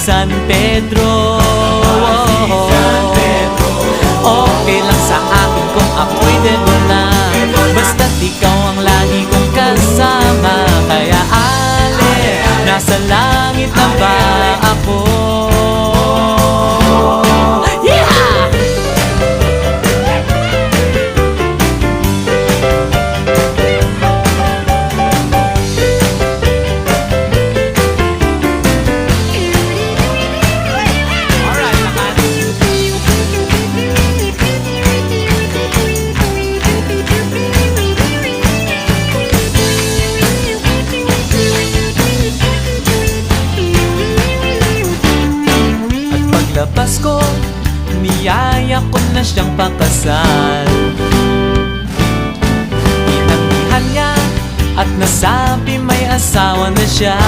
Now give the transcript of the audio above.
San Pedro. Okay lang sa akin kung ako'y debo na, basta't ikaw ang lagi kong kasama. Kaya ale, nasa langit na ba ako? Yeah! Paglabas ko, niyaya ko na siyang pakasal. Inanggihan niya at nasabi may asawa na siya.